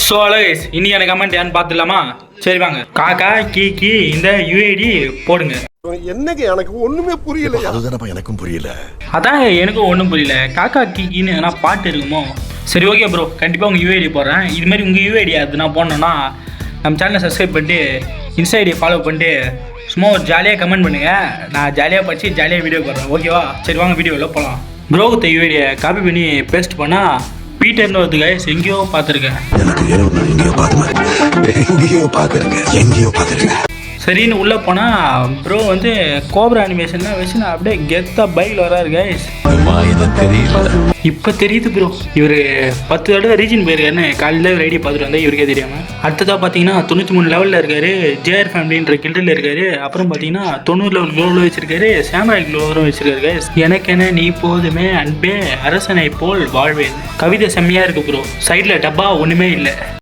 So Alagesh இன்னைக்கான comment யான்னு பார்த்துடலாமா? சரி வாங்க. காக்கா கீ இந்த யுஐடி போடுங்க. என்னங்க எனக்கு ஒண்ணுமே புரியல. அதுதானப்பா எனக்கும் புரியல. அதான் எனக்கும் ஒன்றும் புரியல. காக்கா கீன்னு எதனா பாட்டு இருக்குமோ? சரி ஓகே ப்ரோ, கண்டிப்பாக உங்கள் யூஐடி போடுறேன். இது மாதிரி உங்கள் யூஐடி அது நான் போடணுன்னா நம்ம சேனலை சப்ஸ்கிரைப் பண்ணிட்டு இன்ஸ்டா ஐடியை ஃபாலோ பண்ணிட்டு சும்மா ஒரு ஜாலியாக கமெண்ட் பண்ணுங்கள். நான் ஜாலியாக படித்து ஜாலியாக வீடியோ போடுறேன், ஓகேவா? சரி வாங்க வீடியோவில் போகலாம். ப்ரோ இந்த யூஐடியை காப்பி பண்ணி பேஸ்ட் பண்ணால் பீட்டர்னு வருது கைஸ். எங்கேயோ பார்த்துருக்கேன். எனக்கு எங்கேயோ பார்த்துருக்கேன். சரின்னு உள்ளே போனால் ப்ரோ வந்து கோப்ரா அனிமேஷன்லாம் வச்சு நான் அப்படியே கெத்தாக பைக்கில் வராரு கைஸ். இப்போ தெரியுது ப்ரோ, இவர் 10 தடவை ரீஜன் போயிருக்காருன்னு காலையில் ஒரு ஐடியா பார்த்துட்டு வந்தால் இவருக்கே தெரியாமல். அடுத்ததாக பார்த்தீங்கன்னா 93 லெவலில் இருக்கார், ஜேஆர் ஃபேமிலின்ற கில்டில் இருக்கார். அப்புறம் பார்த்தீங்கன்னா 90 லெவல் க்ளோவில் வச்சிருக்காரு, சாம்ராய் க்ளோவரும் வச்சிருக்காரு கைஸ். எனக்கென நீ போதுமே அன்பே அரசனை போல் வாழ்வேன். கவிதை செம்மையாக இருக்குது ப்ரோ. சைடில் டப்பா ஒன்றுமே இல்லை.